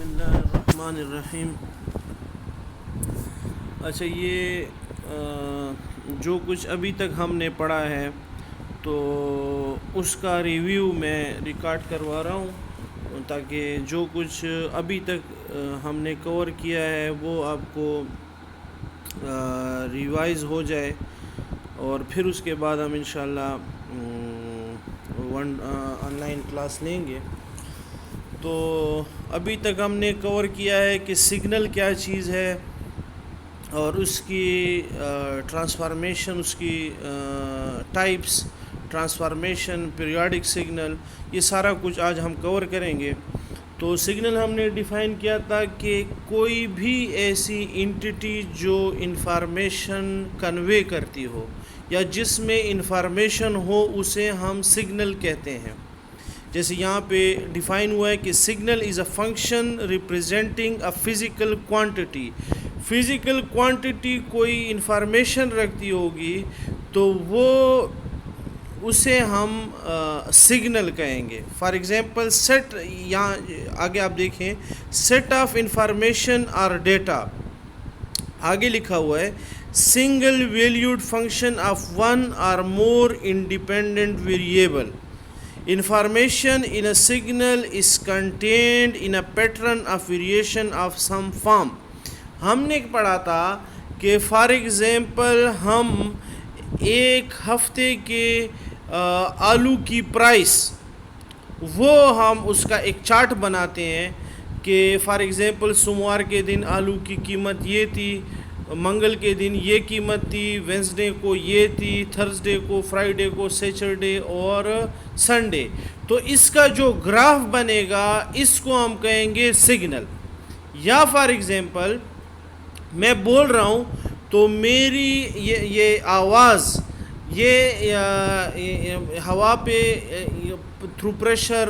اللہ الرحمن الرحیم۔ اچھا، یہ جو کچھ ابھی تک ہم نے پڑھا ہے تو اس کا ریویو میں ریکارڈ کروا رہا ہوں تاکہ جو کچھ ابھی تک ہم نے کور کیا ہے وہ آپ کو ریوائز ہو جائے، اور پھر اس کے بعد ہم انشاءاللہ آن لائن کلاس لیں گے۔ تو ابھی تک ہم نے کور کیا ہے کہ سگنل کیا چیز ہے اور اس کی ٹرانسفارمیشن، اس کی ٹائپس، ٹرانسفارمیشن، پیریوڈک سگنل، یہ سارا کچھ آج ہم کور کریں گے۔ تو سگنل ہم نے ڈیفائن کیا تھا کہ کوئی بھی ایسی انٹیٹی جو انفارمیشن کنوے کرتی ہو یا جس میں انفارمیشن ہو اسے ہم سگنل کہتے ہیں۔ جیسے یہاں پہ ڈیفائن ہوا ہے کہ signal is a function representing a physical quantity. Physical quantity کوئی انفارمیشن رکھتی ہوگی تو وہ اسے ہم سگنل کہیں گے۔ فار ایگزامپل سیٹ، یہاں آگے آپ دیکھیں، سیٹ آف انفارمیشن اور ڈیٹا، آگے لکھا ہوا ہے single valued function of one or more independent variable. Information in a signal is contained in a pattern of variation of some form۔ ہم نے پڑھا تھا کہ فار ایگزامپل ہم ایک ہفتے کے آلو کی پرائس، وہ ہم اس کا ایک چارٹ بناتے ہیں کہ فار ایگزامپل سوموار کے دن آلو کی قیمت یہ تھی، منگل کے دن یہ قیمت تھی، وینسڈے کو یہ تھی، تھرسڈے کو، فرائیڈے کو، سیچرڈے اور سنڈے۔ تو اس کا جو گراف بنے گا اس کو ہم کہیں گے سگنل۔ یا فار ایگزامپل میں بول رہا ہوں تو میری یہ آواز، یہ ہوا پہ تھرو پریشر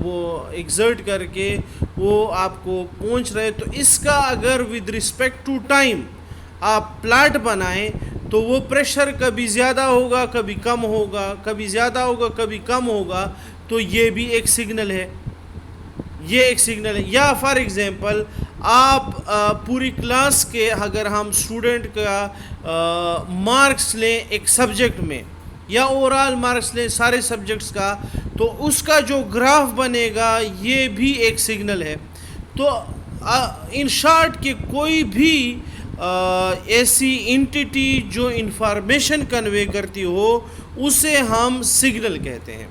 وہ ایگزرٹ کر کے وہ آپ کو پہنچ رہے، تو اس کا اگر ود رسپیکٹ ٹو ٹائم آپ پلاٹ بنائیں تو وہ پریشر کبھی زیادہ ہوگا، کبھی کم ہوگا، کبھی زیادہ ہوگا، کبھی کم ہوگا، تو یہ بھی ایک سگنل ہے، یہ ایک سگنل ہے۔ یا فار ایگزامپل آپ پوری کلاس کے اگر ہم اسٹوڈنٹ کا مارکس لیں ایک سبجیکٹ میں، یا اوورال مارکس لیں سارے سبجیکٹس کا، تو اس کا جو گراف بنے گا یہ بھی ایک سگنل ہے۔ تو ان شارٹ کہ کوئی بھی ایسی انٹیٹی جو انفارمیشن کنوے کرتی ہو اسے ہم سگنل کہتے ہیں۔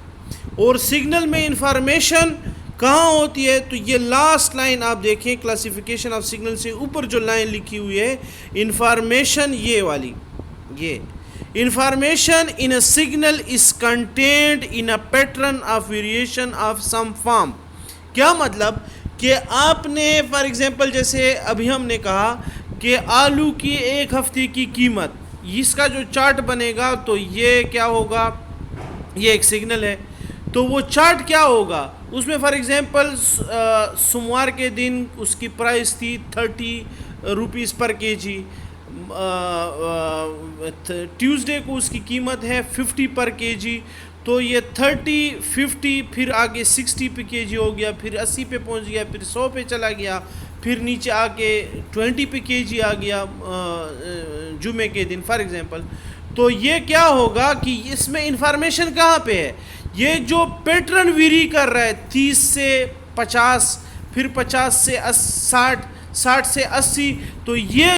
اور سگنل میں انفارمیشن کہاں ہوتی ہے؟ تو یہ لاسٹ لائن آپ دیکھیں کلاسیفیکیشن آف سگنل سے اوپر جو لائن لکھی ہوئی ہے انفارمیشن، یہ والی، یہ information in a signal is contained in a pattern of variation of some form. کیا مطلب کہ آپ نے فار ایگزامپل جیسے ابھی ہم نے کہا کہ آلو کی ایک ہفتے کی قیمت، اس کا جو چارٹ بنے گا تو یہ کیا ہوگا؟ یہ ایک سگنل ہے۔ تو وہ چارٹ کیا ہوگا؟ اس میں فار ایگزامپل سوموار کے دن اس کی پرائس تھی 30 روپیز پر کے جی، ٹیوزڈے کو اس کی قیمت ہے 50 پر کے جی، تو یہ 30، 50، پھر آگے 60 پہ کے جی ہو گیا، پھر 80 پہ پہنچ گیا، پھر 100 پہ چلا گیا، پھر نیچے آ کے 20 پہ کے جی آ گیا جمعے کے دن فار ایگزامپل۔ تو یہ کیا ہوگا کہ اس میں انفارمیشن کہاں پہ ہے؟ یہ جو پیٹرن ویری کر رہا ہے 30 سے 50، پھر 50 سے 60، 60 سے 80، تو یہ